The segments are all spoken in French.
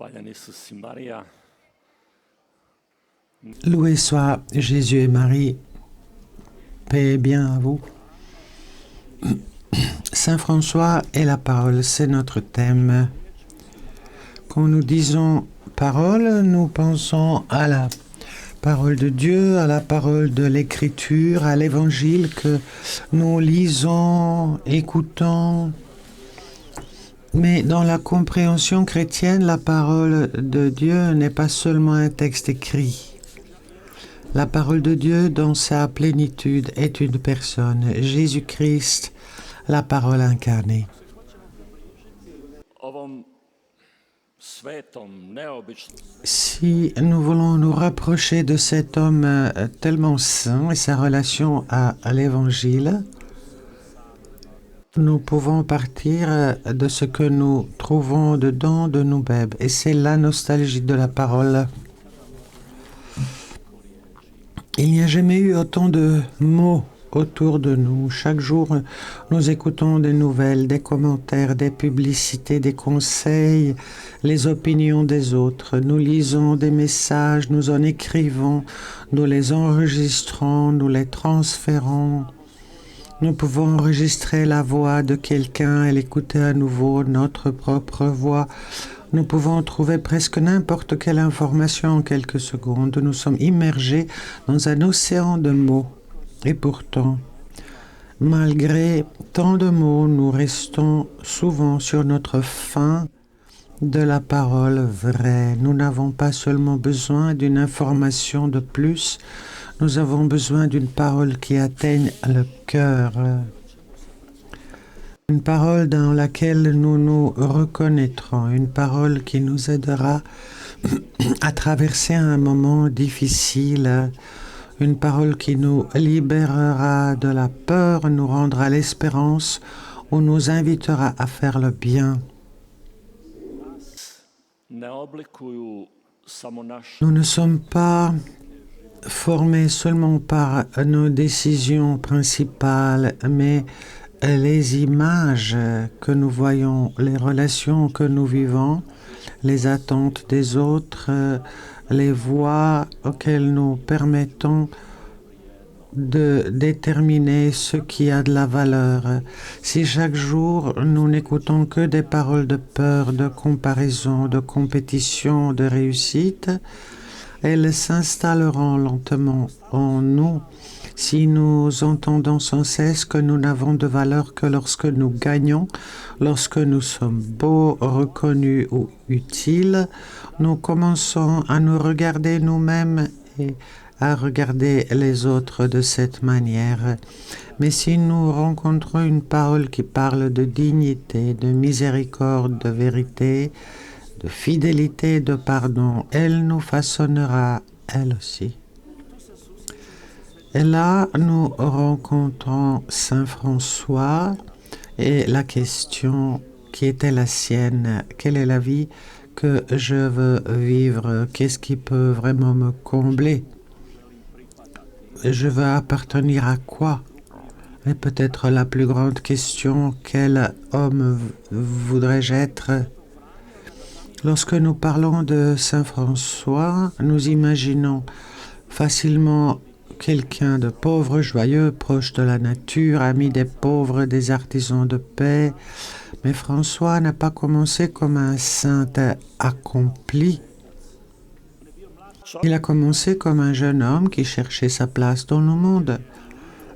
Hvaljen Isus i Marija. Loué soit Jésus et Marie, paix et bien à vous. Saint François et la parole, c'est notre thème. Quand nous disons parole, nous pensons à la parole de Dieu, à la parole de l'Écriture, à l'Évangile que nous lisons, écoutons. Mais dans la compréhension chrétienne, la parole de Dieu n'est pas seulement un texte écrit. La parole de Dieu, dans sa plénitude, est une personne, Jésus-Christ, la parole incarnée. Si nous voulons nous rapprocher de cet homme tellement saint et sa relation à l'Évangile, nous pouvons partir de ce que nous trouvons dedans de nous-mêmes. Et c'est la nostalgie de la parole. Il n'y a jamais eu autant de mots autour de nous. Chaque jour, nous écoutons des nouvelles, des commentaires, des publicités, des conseils, les opinions des autres. Nous lisons des messages, nous en écrivons, nous les enregistrons, nous les transférons. Nous pouvons enregistrer la voix de quelqu'un et l'écouter à nouveau, notre propre voix. Nous pouvons trouver presque n'importe quelle information en quelques secondes. Nous sommes immergés dans un océan de mots. Et pourtant, malgré tant de mots, nous restons souvent sur notre faim de la parole vraie. Nous n'avons pas seulement besoin d'une information de plus, nous avons besoin d'une parole qui atteigne le cœur. Une parole dans laquelle nous nous reconnaîtrons, une parole qui nous aidera à traverser un moment difficile, une parole qui nous libérera de la peur, nous rendra l'espérance ou nous invitera à faire le bien. Nous ne sommes pas formés seulement par nos décisions principales, mais les images que nous voyons, les relations que nous vivons, les attentes des autres, les voies auxquelles nous permettons de déterminer ce qui a de la valeur. Si chaque jour nous n'écoutons que des paroles de peur, de comparaison, de compétition, de réussite, elles s'installeront lentement en nous. Si nous entendons sans cesse que nous n'avons de valeur que lorsque nous gagnons, lorsque nous sommes beaux, reconnus ou utiles, nous commençons à nous regarder nous-mêmes et à regarder les autres de cette manière. Mais si nous rencontrons une parole qui parle de dignité, de miséricorde, de vérité, de fidélité, de pardon, elle nous façonnera, elle aussi. Et là, nous rencontrons Saint François et la question qui était la sienne, quelle est la vie que je veux vivre? Qu'est-ce qui peut vraiment me combler? Je veux appartenir à quoi? Et peut-être la plus grande question, quel homme voudrais-je être? Lorsque nous parlons de Saint François, nous imaginons facilement quelqu'un de pauvre, joyeux, proche de la nature, ami des pauvres, des artisans de paix. Mais François n'a pas commencé comme un saint accompli. Il a commencé comme un jeune homme qui cherchait sa place dans le monde.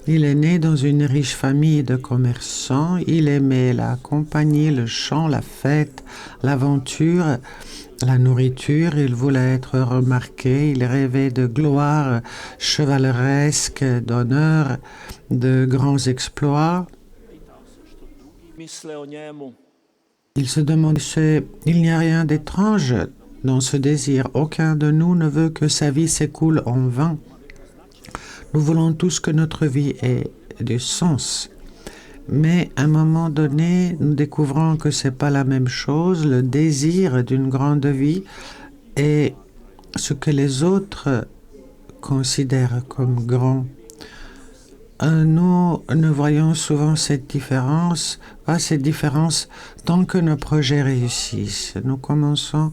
Il est né dans une riche famille de commerçants. Il aimait la compagnie, le chant, la fête, l'aventure, la nourriture. Il voulait être remarqué. Il rêvait de gloire chevaleresque, d'honneur, de grands exploits. Il se demandait, il n'y a rien d'étrange dans ce désir. Aucun de nous ne veut que sa vie s'écoule en vain. Nous voulons tous que notre vie ait du sens. Mais à un moment donné, nous découvrons que ce n'est pas la même chose. Le désir d'une grande vie et ce que les autres considèrent comme grand. Nous ne voyons souvent cette différence, pas cette différence tant que nos projets réussissent. Nous commençons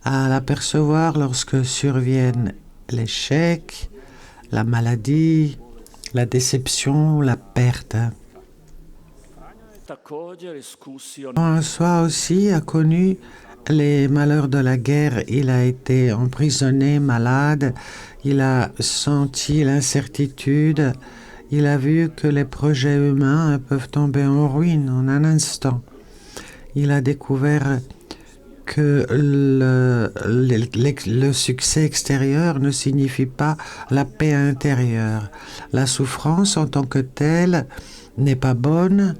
à l'apercevoir lorsque surviennent l'échec, la maladie, la déception, la perte. François aussi a connu les malheurs de la guerre. Il a été emprisonné, malade, il a senti l'incertitude, il a vu que les projets humains peuvent tomber en ruine en un instant. Il a découvert que le succès extérieur ne signifie pas la paix intérieure. La souffrance en tant que telle n'est pas bonne,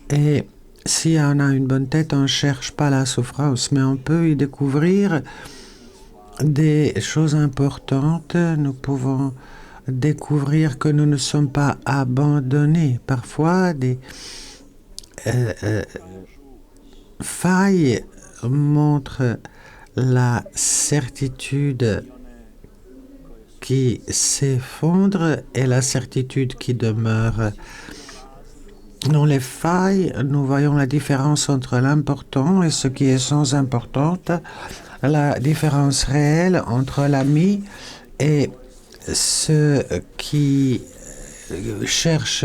et si on a une bonne tête, on ne cherche pas la souffrance, mais on peut y découvrir des choses importantes. Nous pouvons découvrir que nous ne sommes pas abandonnés. Parfois, des failles montrent la certitude qui s'effondre et la certitude qui demeure. Dans les failles, nous voyons la différence entre l'important et ce qui est sans importance, la différence réelle entre l'ami et ceux qui cherchent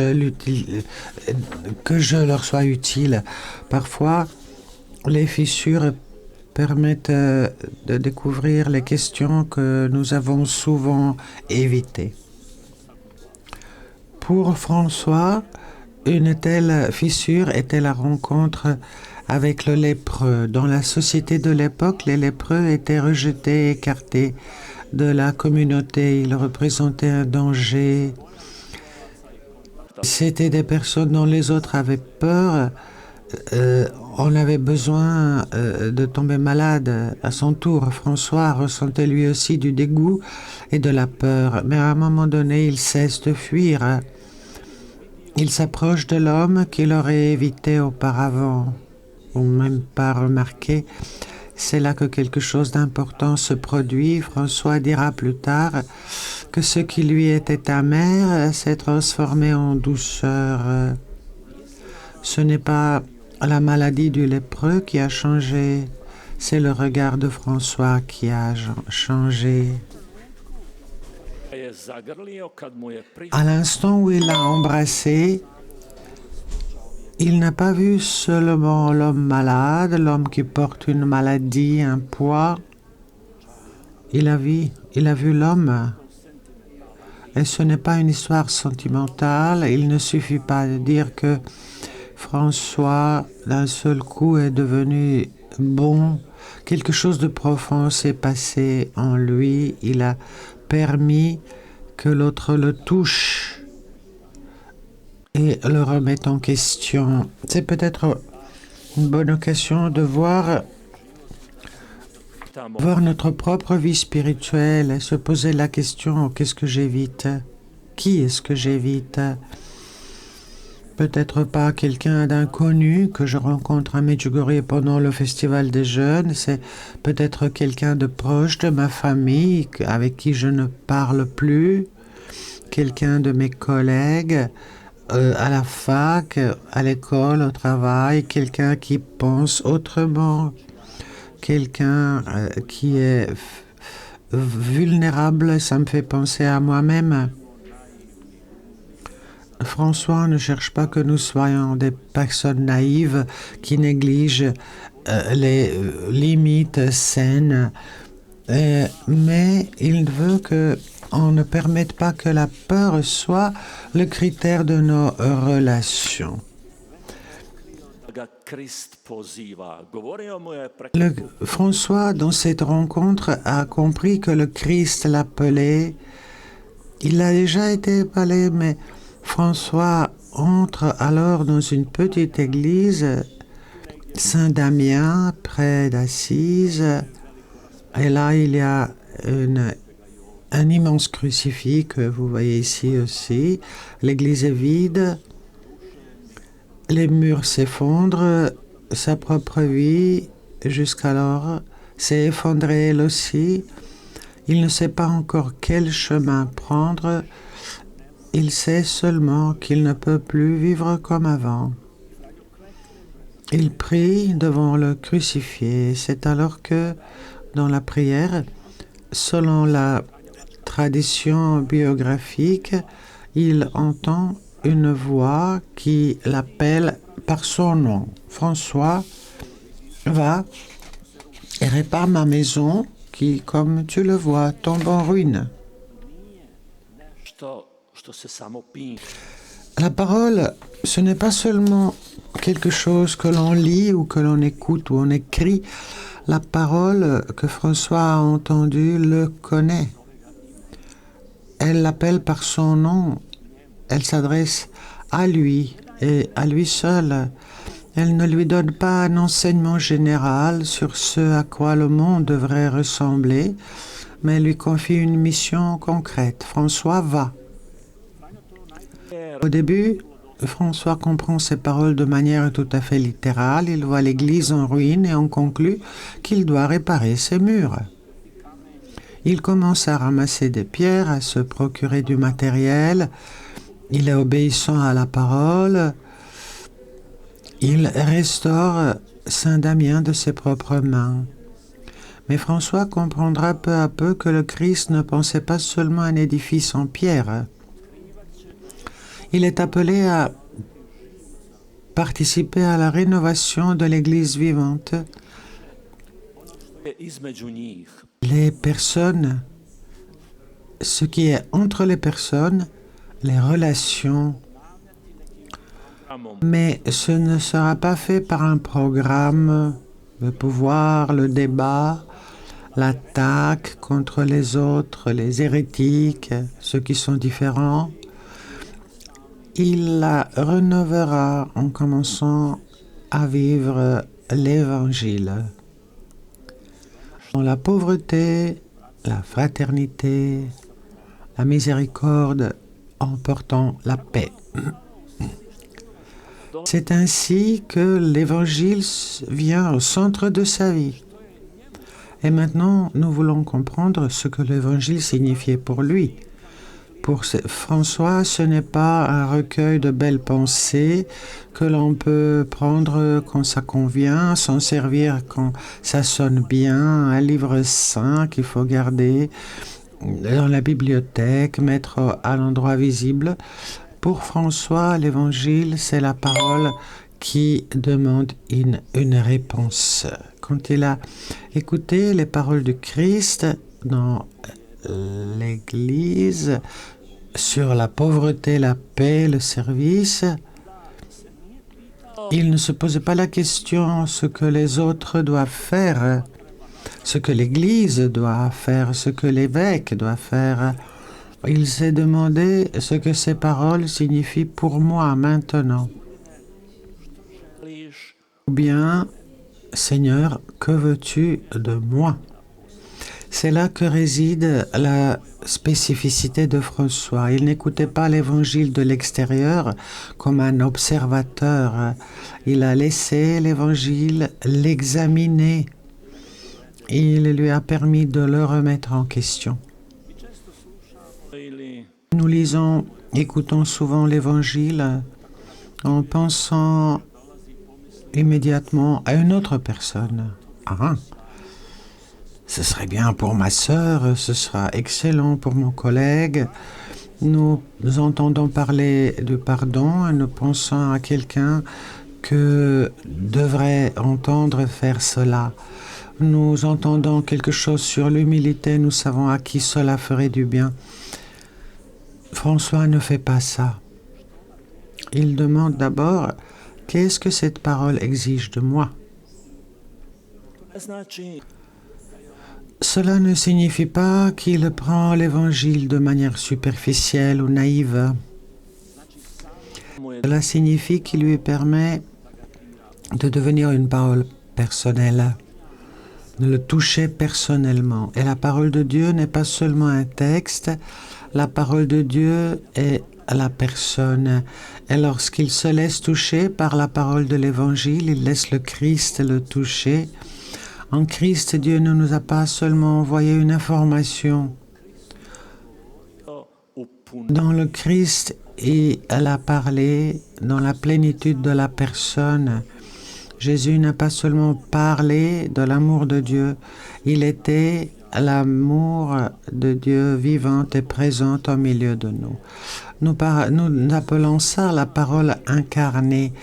que je leur sois utile. Parfois, les fissures permettent de découvrir les questions que nous avons souvent évitées. Pour François, une telle fissure était la rencontre avec le lépreux. Dans la société de l'époque, les lépreux étaient rejetés, écartés de la communauté. Ils représentaient un danger. C'était des personnes dont les autres avaient peur. On avait besoin de tomber malade à son tour. François ressentait lui aussi du dégoût et de la peur. Mais à un moment donné, il cesse de fuir. Il s'approche de l'homme qu'il aurait évité auparavant, ou même pas remarqué. C'est là que quelque chose d'important se produit. François dira plus tard que ce qui lui était amer s'est transformé en douceur. Ce n'est pas la maladie du lépreux qui a changé, c'est le regard de François qui a changé. À l'instant où il l'a embrassé, il n'a pas vu seulement l'homme malade, l'homme qui porte une maladie, un poids. Il a vu l'homme. Et ce n'est pas une histoire sentimentale. Il ne suffit pas de dire que François, d'un seul coup, est devenu bon. Quelque chose de profond s'est passé en lui. Il a permis que l'autre le touche et le remette en question. C'est peut-être une bonne occasion de voir notre propre vie spirituelle et se poser la question: qu'est-ce que j'évite? Qui est-ce que j'évite? Peut-être pas quelqu'un d'inconnu que je rencontre à Medjugorje pendant le festival des jeunes. C'est peut-être quelqu'un de proche de ma famille avec qui je ne parle plus. Quelqu'un de mes collègues à la fac, à l'école, au travail. Quelqu'un qui pense autrement. Quelqu'un qui est vulnérable. Ça me fait penser à moi-même. François ne cherche pas que nous soyons des personnes naïves qui négligent les limites saines, mais il veut qu'on ne permette pas que la peur soit le critère de nos relations. François, dans cette rencontre, a compris que le Christ l'appelait. Il a déjà été appelé, mais François entre alors dans une petite église, Saint-Damien, près d'Assise, et là il y a un immense crucifix que vous voyez ici aussi. L'église est vide, les murs s'effondrent, sa propre vie jusqu'alors s'est effondrée elle aussi. Il ne sait pas encore quel chemin prendre. Il sait seulement qu'il ne peut plus vivre comme avant. il prie devant le crucifié. C'est alors que, dans la prière, selon la tradition biographique, il entend une voix qui l'appelle par son nom. François, va et répare ma maison qui, comme tu le vois, tombe en ruine. La parole, ce n'est pas seulement quelque chose que l'on lit ou que l'on écoute ou on écrit. La parole que François a entendue le connaît. Elle l'appelle par son nom. Elle s'adresse à lui et à lui seul. Elle ne lui donne pas un enseignement général sur ce à quoi le monde devrait ressembler, mais lui confie une mission concrète. François va. Au début, François comprend ces paroles de manière tout à fait littérale. Il voit l'église en ruine et en conclut qu'il doit réparer ses murs. Il commence à ramasser des pierres, à se procurer du matériel. Il est obéissant à la parole. Il restaure Saint-Damien de ses propres mains. Mais François comprendra peu à peu que le Christ ne pensait pas seulement un édifice en pierre. Il est appelé à participer à la rénovation de l'Église vivante. Les personnes, ce qui est entre les personnes, les relations. Mais ce ne sera pas fait par un programme, le pouvoir, le débat, l'attaque contre les autres, les hérétiques, ceux qui sont différents. Il la rénovera en commençant à vivre l'Évangile. Dans la pauvreté, la fraternité, la miséricorde, en portant la paix. C'est ainsi que l'Évangile vient au centre de sa vie. Et maintenant, nous voulons comprendre ce que l'Évangile signifiait pour lui. Pour François, ce n'est pas un recueil de belles pensées que l'on peut prendre quand ça convient, s'en servir quand ça sonne bien, un livre saint qu'il faut garder dans la bibliothèque, mettre à l'endroit visible. Pour François, l'Évangile, c'est la parole qui demande une réponse. Quand il a écouté les paroles du Christ dans l'Église, sur la pauvreté, la paix, le service, il ne se posait pas la question ce que les autres doivent faire, ce que l'Église doit faire, ce que l'évêque doit faire. Il s'est demandé ce que ces paroles signifient pour moi maintenant. Ou bien, Seigneur, que veux-tu de moi? C'est là que réside la spécificité de François. Il n'écoutait pas l'Évangile de l'extérieur comme un observateur. Il a laissé l'Évangile l'examiner. Il lui a permis de le remettre en question. Nous lisons, écoutons souvent l'Évangile en pensant immédiatement à une autre personne. Ah, ce serait bien pour ma sœur, ce sera excellent pour mon collègue. Nous entendons parler de pardon et nous pensons à quelqu'un que devrait entendre faire cela. Nous entendons quelque chose sur l'humilité, nous savons à qui cela ferait du bien. François ne fait pas ça. Il demande d'abord, qu'est-ce que cette parole exige de moi? Cela ne signifie pas qu'il prend l'Évangile de manière superficielle ou naïve. Cela signifie qu'il lui permet de devenir une parole personnelle, de le toucher personnellement. Et la parole de Dieu n'est pas seulement un texte, la parole de Dieu est la personne. Et lorsqu'il se laisse toucher par la parole de l'Évangile, il laisse le Christ le toucher. En Christ, Dieu ne nous a pas seulement envoyé une information. Dans le Christ, il a parlé dans la plénitude de la personne. Jésus n'a pas seulement parlé de l'amour de Dieu, il était l'amour de Dieu vivant et présent au milieu de nous. Nous appelons ça la parole incarnée.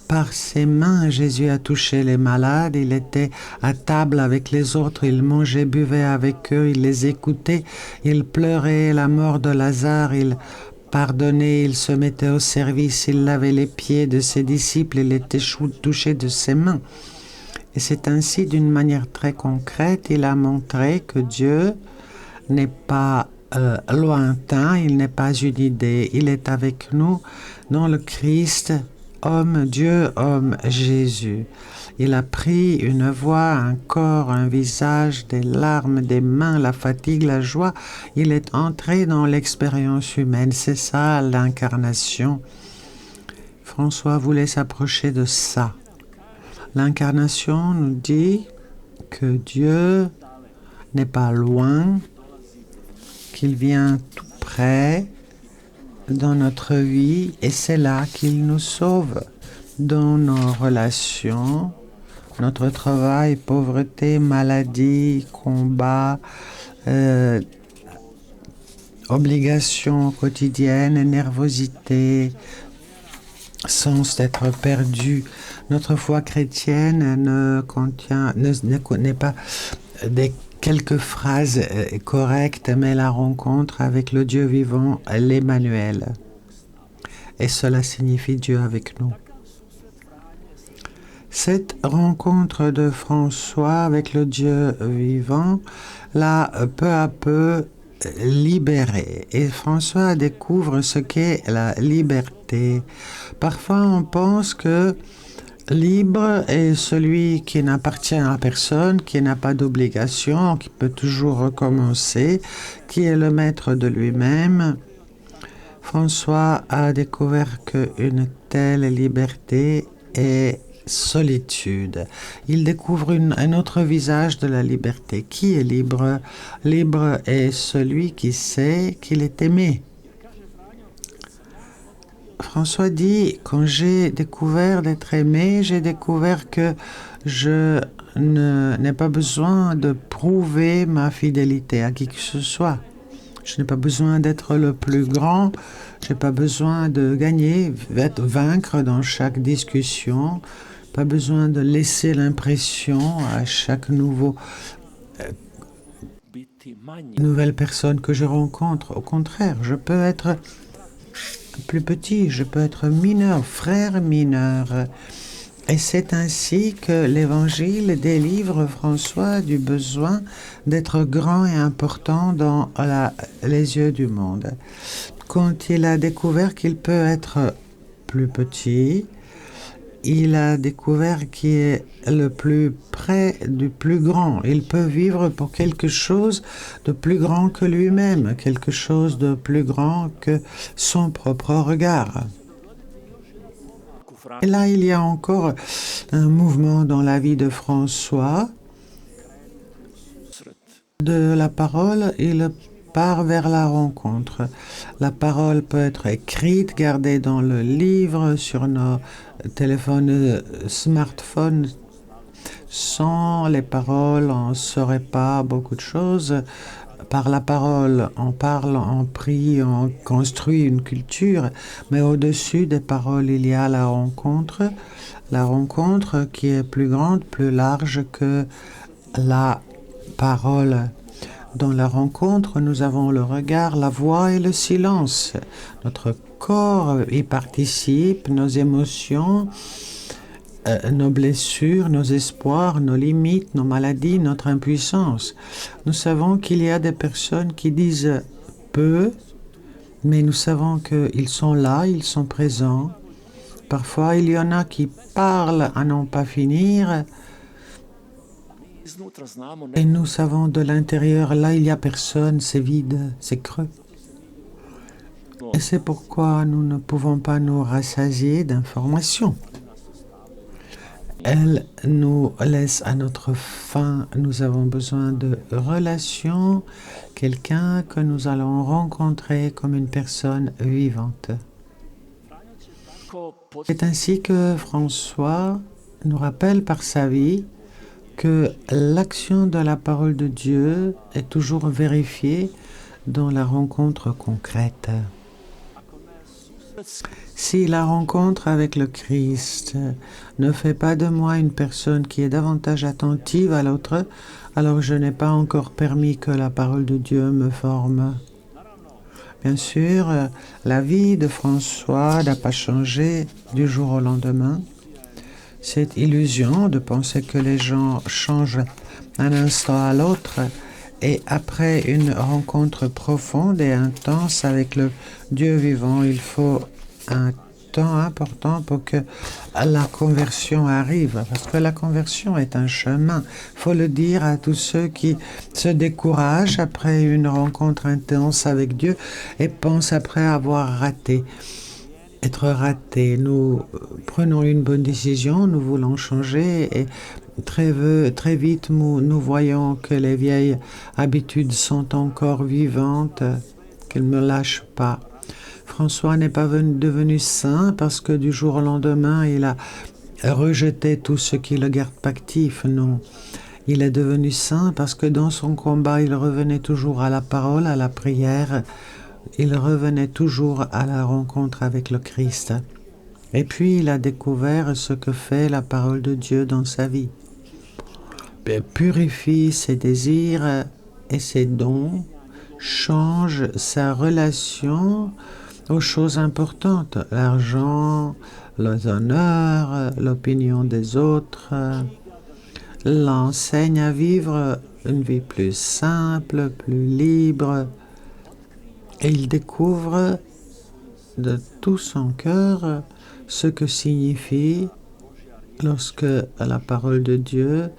Par ses mains, Jésus a touché les malades, il était à table avec les autres, il mangeait, buvait avec eux, il les écoutait, il pleurait la mort de Lazare, il pardonnait, il se mettait au service, il lavait les pieds de ses disciples, il était touché de ses mains. Et c'est ainsi, d'une manière très concrète, il a montré que Dieu n'est pas lointain, il n'est pas une idée, il est avec nous dans le Christ, homme Dieu, homme Jésus. Il a pris une voix, un corps, un visage, des larmes, des mains, la fatigue, la joie. Il est entré dans l'expérience humaine. C'est ça l'incarnation. François voulait s'approcher de ça. L'incarnation nous dit que Dieu n'est pas loin, qu'il vient tout près dans notre vie et c'est là qu'il nous sauve dans nos relations, notre travail, pauvreté, maladie, combat, obligations quotidiennes, nervosité, sens d'être perdu. Notre foi chrétienne n'est pas des quelques phrases correctes, mais la rencontre avec le Dieu vivant, l'Emmanuel. Et cela signifie Dieu avec nous. Cette rencontre de François avec le Dieu vivant l'a peu à peu libéré. Et François découvre ce qu'est la liberté. Parfois, on pense que libre est celui qui n'appartient à personne, qui n'a pas d'obligation, qui peut toujours recommencer, qui est le maître de lui-même. François a découvert qu'une telle liberté est solitude. Il découvre un autre visage de la liberté. Qui est libre? Libre est celui qui sait qu'il est aimé. François dit, quand j'ai découvert d'être aimé, j'ai découvert que je n'ai pas besoin de prouver ma fidélité à qui que ce soit. Je n'ai pas besoin d'être le plus grand, je n'ai pas besoin de gagner, vaincre dans chaque discussion, pas besoin de laisser l'impression à chaque nouvelle personne que je rencontre. Au contraire, je peux être plus petit, je peux être mineur, frère mineur. Et c'est ainsi que l'Évangile délivre François du besoin d'être grand et important dans les yeux du monde. Quand il a découvert qu'il peut être plus petit, il a découvert qu'il est le plus près du plus grand. Il peut vivre pour quelque chose de plus grand que lui-même, quelque chose de plus grand que son propre regard. Et là, il y a encore un mouvement dans la vie de François. De la parole, il part vers la rencontre. La parole peut être écrite, gardée dans le livre, sur nos téléphones, smartphones. Sans les paroles, on ne saurait pas beaucoup de choses. Par la parole, on parle, on prie, on construit une culture, mais au-dessus des paroles, il y a la rencontre qui est plus grande, plus large que la parole. Dans la rencontre, nous avons le regard, la voix et le silence. Notre corps y participe, nos émotions, nos blessures, nos espoirs, nos limites, nos maladies, notre impuissance. Nous savons qu'il y a des personnes qui disent peu, mais nous savons qu'ils sont là, ils sont présents. Parfois, il y en a qui parlent à n'en pas finir. Et nous savons de l'intérieur, là, il n'y a personne, c'est vide, c'est creux. Et c'est pourquoi nous ne pouvons pas nous rassasier d'informations. Elle nous laisse à notre faim. Nous avons besoin de relations, quelqu'un que nous allons rencontrer comme une personne vivante. C'est ainsi que François nous rappelle par sa vie que l'action de la parole de Dieu est toujours vérifiée dans la rencontre concrète. Si la rencontre avec le Christ ne fait pas de moi une personne qui est davantage attentive à l'autre, alors je n'ai pas encore permis que la parole de Dieu me forme. Bien sûr, la vie de François n'a pas changé du jour au lendemain. Cette illusion de penser que les gens changent d'un instant à l'autre et après une rencontre profonde et intense avec le Dieu vivant, il faut un temps important pour que la conversion arrive, parce que la conversion est un chemin. Il faut le dire à tous ceux qui se découragent après une rencontre intense avec Dieu et pensent après avoir raté. Être raté, nous prenons une bonne décision, nous voulons changer et très vite nous voyons que les vieilles habitudes sont encore vivantes, qu'elles ne me lâchent pas. François n'est pas devenu saint parce que du jour au lendemain, il a rejeté tout ce qui le garde actif. Non, il est devenu saint parce que dans son combat, il revenait toujours à la parole, à la prière. Il revenait toujours à la rencontre avec le Christ. Et puis, il a découvert ce que fait la parole de Dieu dans sa vie. Elle purifie ses désirs et ses dons, change sa relation aux choses importantes, l'argent, les honneurs, l'opinion des autres, l'enseigne à vivre une vie plus simple, plus libre, et il découvre de tout son cœur ce que signifie lorsque la parole de Dieu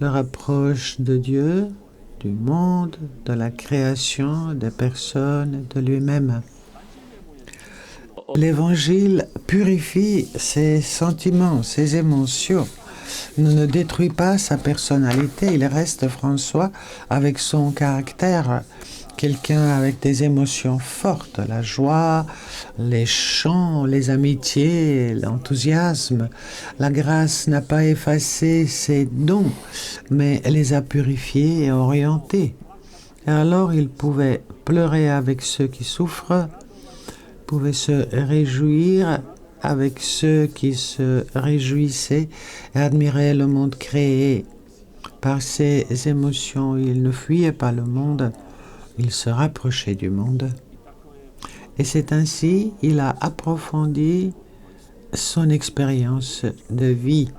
le rapproche de Dieu, du monde, de la création, des personnes, de lui-même. L'Évangile purifie ses sentiments, ses émotions, ne détruit pas sa personnalité. Il reste François avec son caractère, quelqu'un avec des émotions fortes, la joie, les chants, les amitiés, l'enthousiasme. La grâce n'a pas effacé ses dons, mais les a purifiés et orientés. Et alors il pouvait pleurer avec ceux qui souffrent, pouvait se réjouir avec ceux qui se réjouissaient et admiraient le monde créé. Par ses émotions, il ne fuyait pas le monde, il se rapprochait du monde. Et c'est ainsi qu'il a approfondi son expérience de vie.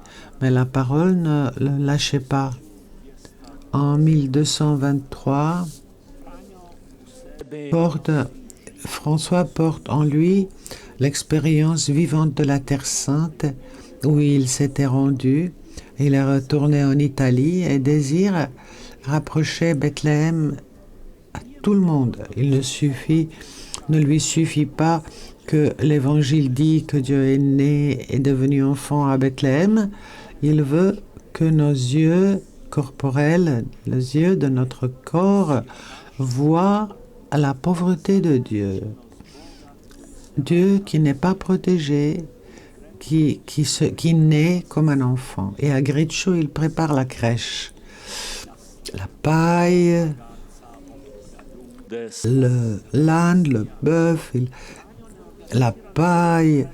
Mais la parole ne le lâchait pas. En 1223, François porte en lui l'expérience vivante de la Terre Sainte où il s'était rendu. Il est retourné en Italie et désire rapprocher Bethléem à tout le monde. Il ne lui suffit pas que l'Évangile dit que Dieu est né et devenu enfant à Bethléem. Il veut que nos yeux corporels, les yeux de notre corps, voient la pauvreté de Dieu. Dieu qui n'est pas protégé, qui naît comme un enfant. Et à Greccio, il prépare la crèche. La paille, l'âne, le bœuf, la paille,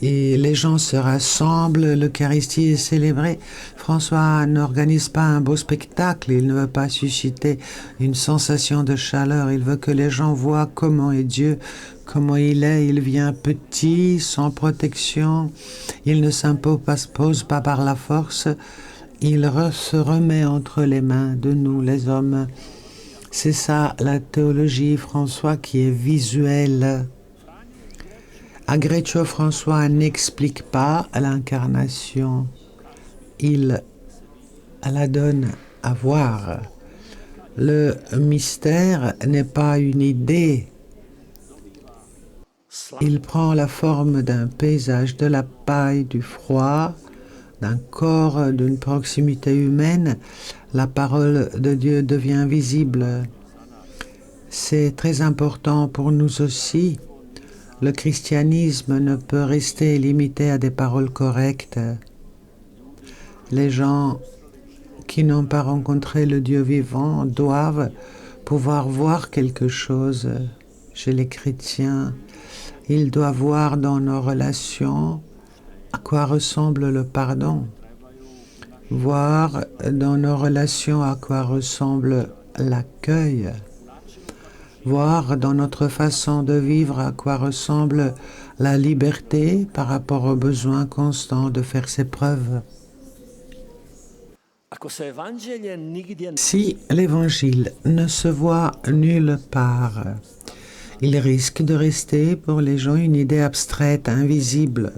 et les gens se rassemblent, l'Eucharistie est célébrée. François n'organise pas un beau spectacle, il ne veut pas susciter une sensation de chaleur, il veut que les gens voient comment est Dieu, comment il est. Il vient petit, sans protection, il ne s'impose pas par la force, il se remet entre les mains de nous les hommes. C'est ça la théologie, François, qui est visuelle. À Greccio, François n'explique pas l'incarnation, il la donne à voir. Le mystère n'est pas une idée, il prend la forme d'un paysage, de la paille, du froid, d'un corps, d'une proximité humaine. La parole de Dieu devient visible. C'est très important pour nous aussi. Le christianisme ne peut rester limité à des paroles correctes. Les gens qui n'ont pas rencontré le Dieu vivant doivent pouvoir voir quelque chose chez les chrétiens. Ils doivent voir dans nos relations à quoi ressemble le pardon, voir dans nos relations à quoi ressemble l'accueil, voir dans notre façon de vivre à quoi ressemble la liberté par rapport au besoin constant de faire ses preuves. Si l'évangile ne se voit nulle part, il risque de rester pour les gens une idée abstraite, invisible.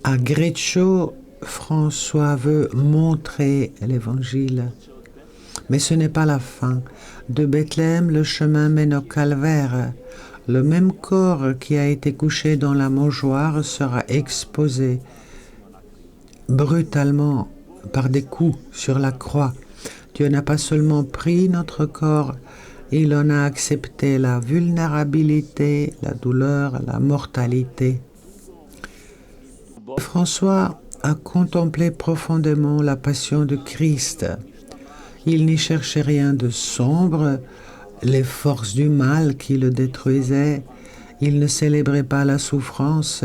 À Greccio, François veut montrer l'évangile. Mais ce n'est pas la fin. De Bethléem, le chemin mène au calvaire. Le même corps qui a été couché dans la mangeoire sera exposé brutalement par des coups sur la croix. Dieu n'a pas seulement pris notre corps, il en a accepté la vulnérabilité, la douleur, la mortalité. François a contemplé profondément la passion de Christ. Il n'y cherchait rien de sombre, les forces du mal qui le détruisaient. Il ne célébrait pas la souffrance.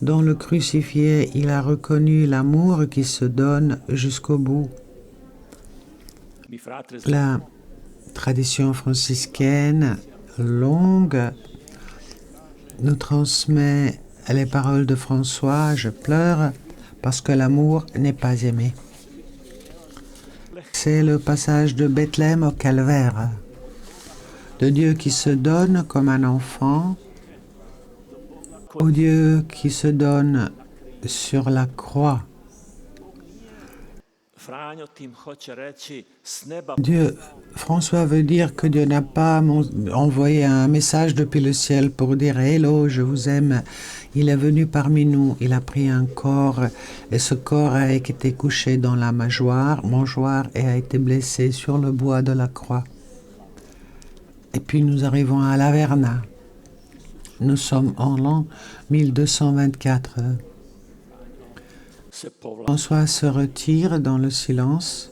Dans le crucifié, il a reconnu l'amour qui se donne jusqu'au bout. La tradition franciscaine longue nous transmet les paroles de François, je pleure parce que l'amour n'est pas aimé. C'est le passage de Bethléem au calvaire, de Dieu qui se donne comme un enfant, au Dieu qui se donne sur la croix. François veut dire que Dieu n'a pas envoyé un message depuis le ciel pour dire « Hello, je vous aime ». Il est venu parmi nous, il a pris un corps et ce corps a été couché dans la mangeoire et a été blessé sur le bois de la croix. Et puis nous arrivons à la Verna. Nous sommes en l'an 1224. François se retire dans le silence,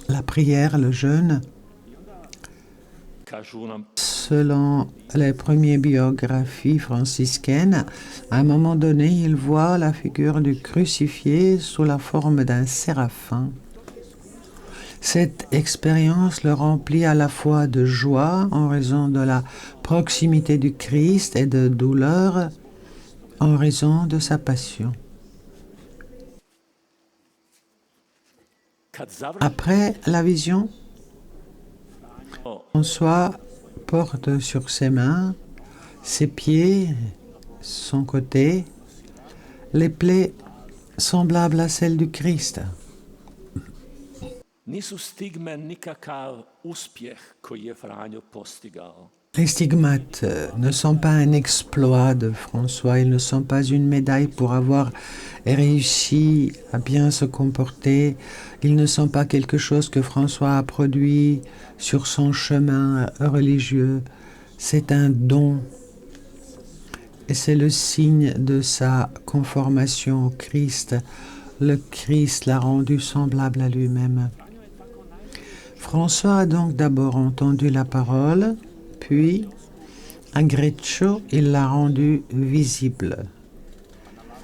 la prière, le jeûne. Selon les premières biographies franciscaines, à un moment donné, il voit la figure du crucifié sous la forme d'un séraphin. Cette expérience le remplit à la fois de joie en raison de la proximité du Christ et de douleur en raison de sa passion. Après la vision, François porte sur ses mains, ses pieds, son côté, les plaies semblables à celles du Christ. Les stigmates ne sont pas un exploit de François, ils ne sont pas une médaille pour avoir réussi à bien se comporter, ils ne sont pas quelque chose que François a produit sur son chemin religieux, c'est un don et c'est le signe de sa conformation au Christ. Le Christ l'a rendu semblable à lui-même. François a donc d'abord entendu la parole, puis, à Greccio, il l'a rendue visible.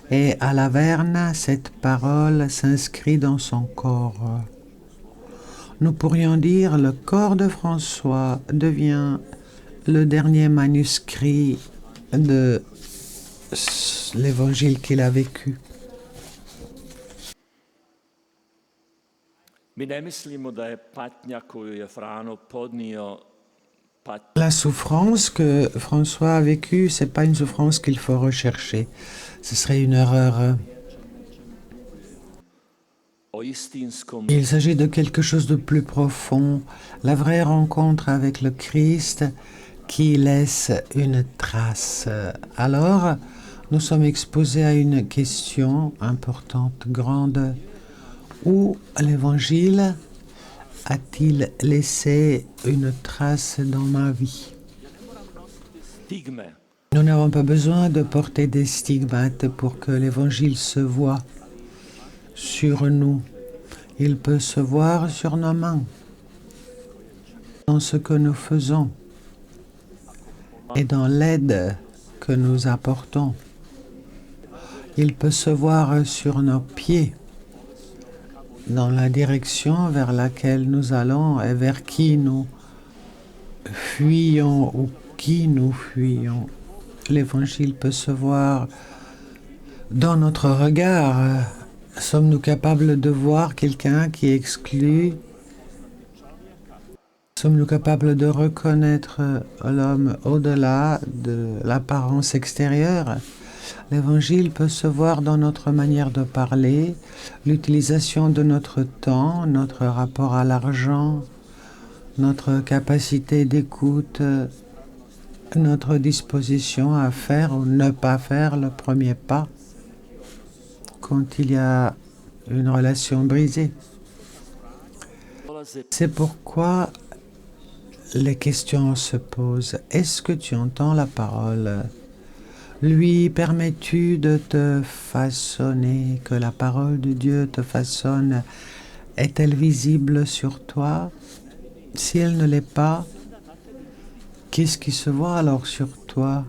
Et à la Verna, cette parole s'inscrit dans son corps. Nous pourrions dire le corps de François devient le dernier manuscrit de l'évangile qu'il a vécu. La souffrance que François a vécue, ce n'est pas une souffrance qu'il faut rechercher. Ce serait une erreur. Il s'agit de quelque chose de plus profond, la vraie rencontre avec le Christ qui laisse une trace. Alors, nous sommes exposés à une question importante, grande. Où l'Évangile a-t-il laissé une trace dans ma vie? Nous n'avons pas besoin de porter des stigmates pour que l'Évangile se voie. sur nous. Il peut se voir sur nos mains, dans ce que nous faisons et dans l'aide que nous apportons. Il peut se voir sur nos pieds, dans la direction vers laquelle nous allons et vers qui nous fuyons ou qui nous fuyons. L'Évangile peut se voir dans notre regard. Sommes-nous capables de voir quelqu'un qui est exclu? Sommes-nous capables de reconnaître l'homme au-delà de l'apparence extérieure? L'Évangile peut se voir dans notre manière de parler, l'utilisation de notre temps, notre rapport à l'argent, notre capacité d'écoute, notre disposition à faire ou ne pas faire le premier pas quand il y a une relation brisée. C'est pourquoi les questions se posent. Est-ce que tu entends la parole? Lui permets-tu de te façonner, que la parole de Dieu te façonne? Est-elle visible sur toi? Si elle ne l'est pas, qu'est-ce qui se voit alors sur toi?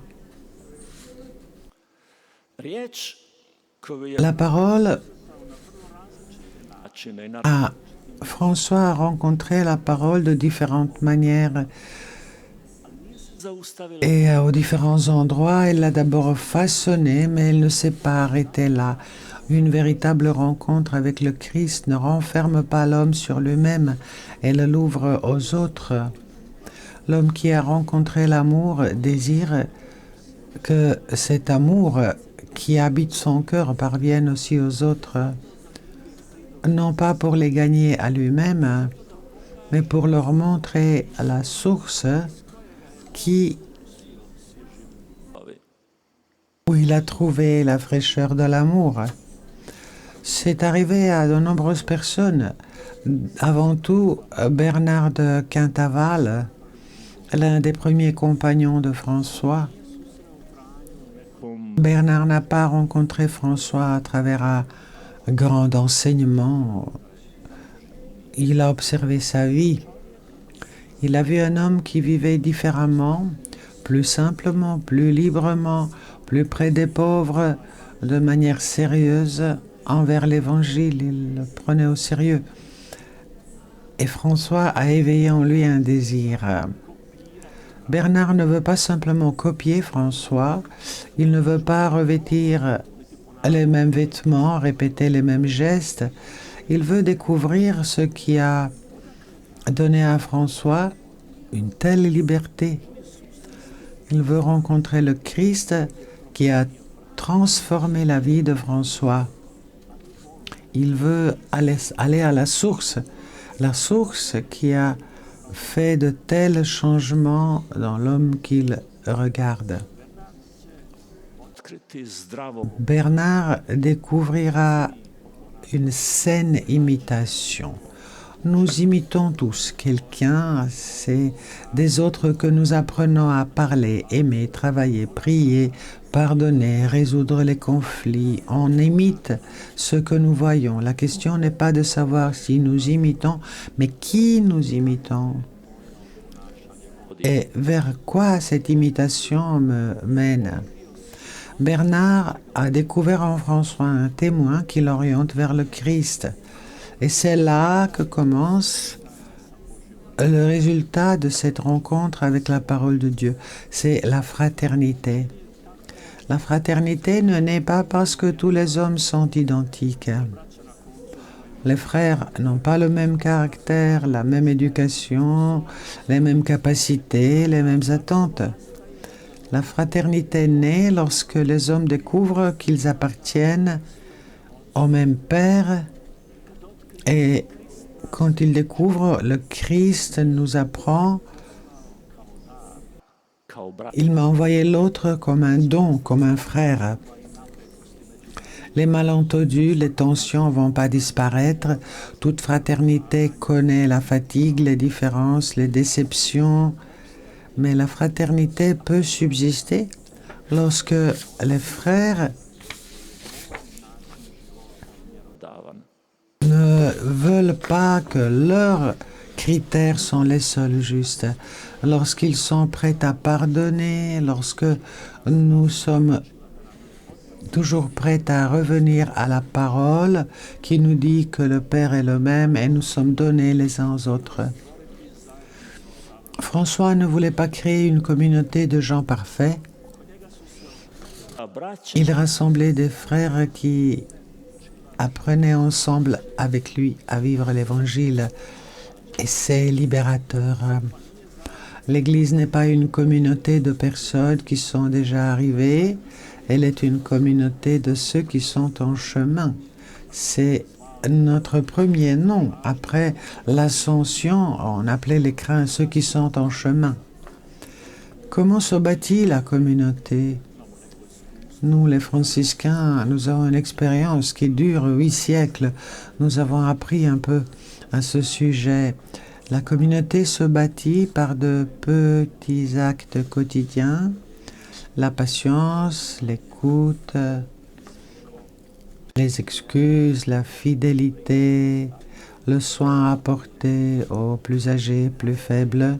La parole François a rencontré la parole de différentes manières et aux différents endroits. Elle l'a d'abord façonnée, mais elle ne s'est pas arrêtée là. Une véritable rencontre avec le Christ ne renferme pas l'homme sur lui-même, elle l'ouvre aux autres. L'homme qui a rencontré l'amour désire que cet amour qui habite son cœur parvienne aussi aux autres, non pas pour les gagner à lui-même, mais pour leur montrer la source où il a trouvé la fraîcheur de l'amour. C'est arrivé à de nombreuses personnes. Avant tout, Bernard de Quintaval, l'un des premiers compagnons de François. Bernard n'a pas rencontré François à travers un grand enseignement. Il a observé sa vie. Il a vu un homme qui vivait différemment, plus simplement, plus librement, plus près des pauvres, de manière sérieuse envers l'Évangile. Il le prenait au sérieux. Et François a éveillé en lui un désir. Bernard ne veut pas simplement copier François, il ne veut pas revêtir les mêmes vêtements, répéter les mêmes gestes. Il veut découvrir ce qui a donné à François une telle liberté. Il veut rencontrer le Christ qui a transformé la vie de François. Il veut aller à la source qui a fait de tels changements dans l'homme qu'il regarde. Bernard découvrira une saine imitation. Nous imitons tous quelqu'un, c'est des autres que nous apprenons à parler, aimer, travailler, prier, pardonner, résoudre les conflits. On imite ce que nous voyons. La question n'est pas de savoir si nous imitons, mais qui nous imitons. Et vers quoi cette imitation me mène? Bernard a découvert en François un témoin qui l'oriente vers le Christ. Et c'est là que commence le résultat de cette rencontre avec la parole de Dieu. C'est la fraternité. La fraternité ne naît pas parce que tous les hommes sont identiques. Les frères n'ont pas le même caractère, la même éducation, les mêmes capacités, les mêmes attentes. La fraternité naît lorsque les hommes découvrent qu'ils appartiennent au même Père. Et quand ils découvrent, le Christ nous apprend, il m'a envoyé l'autre comme un don, comme un frère. Les malentendus, les tensions ne vont pas disparaître. Toute fraternité connaît la fatigue, les différences, les déceptions. Mais la fraternité peut subsister lorsque les frères veulent pas que leurs critères sont les seuls justes. Lorsqu'ils sont prêts à pardonner, lorsque nous sommes toujours prêts à revenir à la parole qui nous dit que le Père est le même et nous sommes donnés les uns aux autres. François ne voulait pas créer une communauté de gens parfaits. Il rassemblait des frères qui apprenaient ensemble avec lui à vivre l'Évangile et c'est libérateur. L'Église n'est pas une communauté de personnes qui sont déjà arrivées, elle est une communauté de ceux qui sont en chemin. C'est notre premier nom. Après l'ascension, on appelait les craints ceux qui sont en chemin. Comment se bâtit la communauté? Nous, les franciscains, nous avons une expérience qui dure 8 siècles. Nous avons appris un peu à ce sujet. La communauté se bâtit par de petits actes quotidiens, la patience, l'écoute, les excuses, la fidélité, le soin apporté aux plus âgés, plus faibles.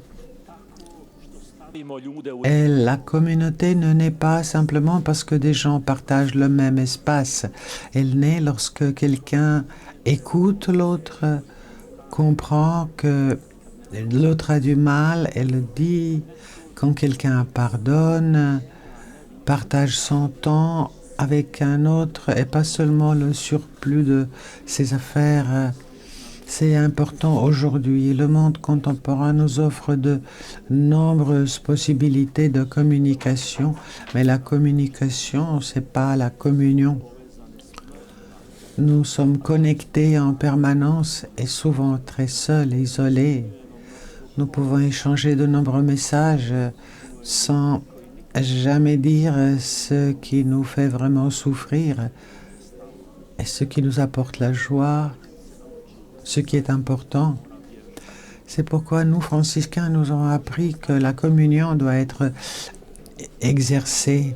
Et la communauté ne naît pas simplement parce que des gens partagent le même espace. Elle naît lorsque quelqu'un écoute l'autre, comprend que l'autre a du mal et le dit. Quand quelqu'un pardonne, partage son temps avec un autre et pas seulement le surplus de ses affaires. C'est important aujourd'hui. Le monde contemporain nous offre de nombreuses possibilités de communication, mais la communication, c'est pas la communion. Nous sommes connectés en permanence et souvent très seuls, isolés. Nous pouvons échanger de nombreux messages sans jamais dire ce qui nous fait vraiment souffrir et ce qui nous apporte la joie, ce qui est important. C'est pourquoi nous, franciscains, nous avons appris que la communion doit être exercée.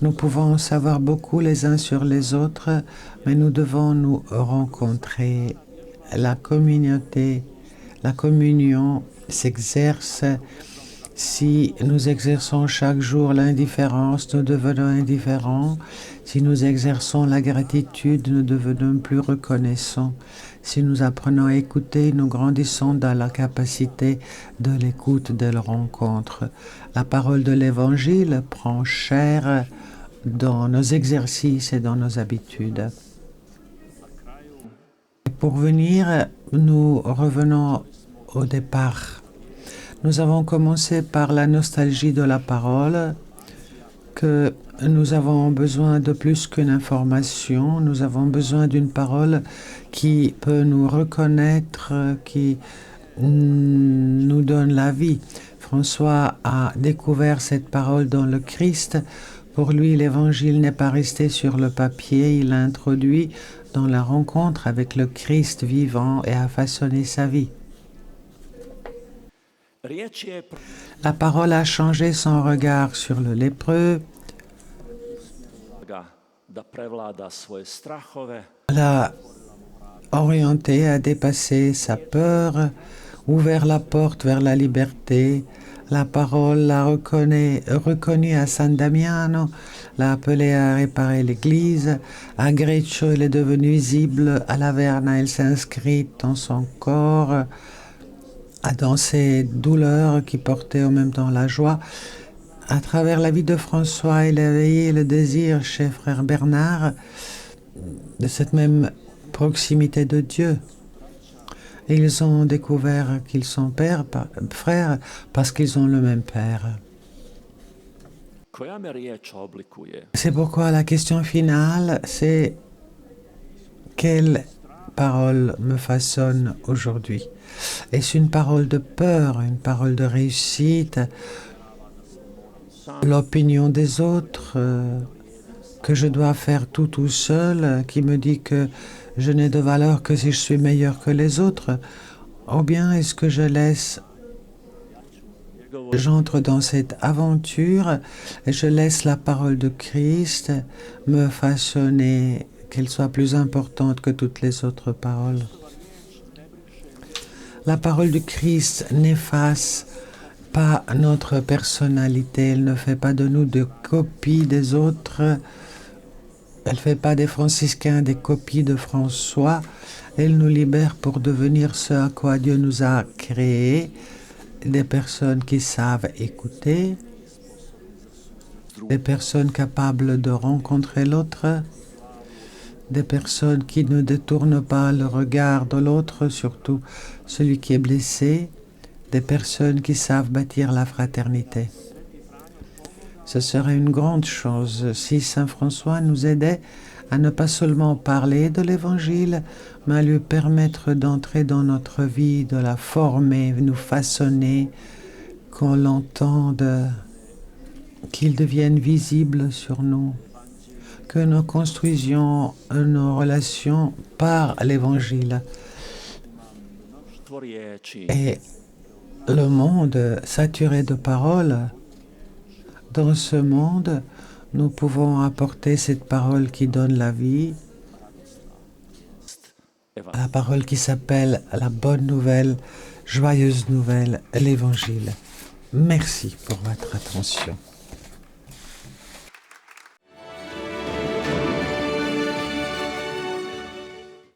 Nous pouvons savoir beaucoup les uns sur les autres, mais nous devons nous rencontrer. La communauté, la communion s'exerce. Si nous exerçons chaque jour l'indifférence, nous devenons indifférents. Si nous exerçons la gratitude, nous devenons plus reconnaissants. Si nous apprenons à écouter, nous grandissons dans la capacité de l'écoute, de la rencontre. La parole de l'Évangile prend chair dans nos exercices et dans nos habitudes. Pour venir, nous revenons au départ. Nous avons commencé par la nostalgie de la parole, que nous avons besoin de plus qu'une information, nous avons besoin d'une parole qui peut nous reconnaître, qui nous donne la vie. François a découvert cette parole dans le Christ. Pour lui, l'Évangile n'est pas resté sur le papier, il l'a introduit dans la rencontre avec le Christ vivant et a façonné sa vie. La parole a changé son regard sur le lépreux, l'a orienté à dépasser sa peur, ouvert la porte vers la liberté. La parole l'a reconnu à San Damiano, l'a appelé à réparer l'église. À Greccio, il est devenu visible. À Laverna, il s'est inscrit dans son corps, dans ses douleurs qui portaient en même temps la joie. À travers la vie de François, il a éveillé le désir chez frère Bernard de cette même proximité de Dieu. Ils ont découvert qu'ils sont frères parce qu'ils ont le même Père. C'est pourquoi la question finale, c'est quelle parole me façonne aujourd'hui? Est-ce une parole de peur, une parole de réussite, l'opinion des autres, que je dois faire tout seul, qui me dit que je n'ai de valeur que si je suis meilleur que les autres? Ou bien est-ce que j'entre dans cette aventure et je laisse la parole de Christ me façonner, qu'elle soit plus importante que toutes les autres paroles? La parole du Christ n'efface pas notre personnalité, elle ne fait pas de nous de copies des autres, elle ne fait pas des franciscains des copies de François, elle nous libère pour devenir ce à quoi Dieu nous a créés, des personnes qui savent écouter, des personnes capables de rencontrer l'autre, des personnes qui ne détournent pas le regard de l'autre, surtout celui qui est blessé, des personnes qui savent bâtir la fraternité. Ce serait une grande chose si Saint François nous aidait à ne pas seulement parler de l'Évangile, mais à lui permettre d'entrer dans notre vie, de la former, nous façonner, qu'on l'entende, qu'il devienne visible sur nous, que nous construisions nos relations par l'Évangile. Et le monde saturé de paroles, dans ce monde, nous pouvons apporter cette parole qui donne la vie, la parole qui s'appelle la bonne nouvelle, joyeuse nouvelle, l'Évangile. Merci pour votre attention.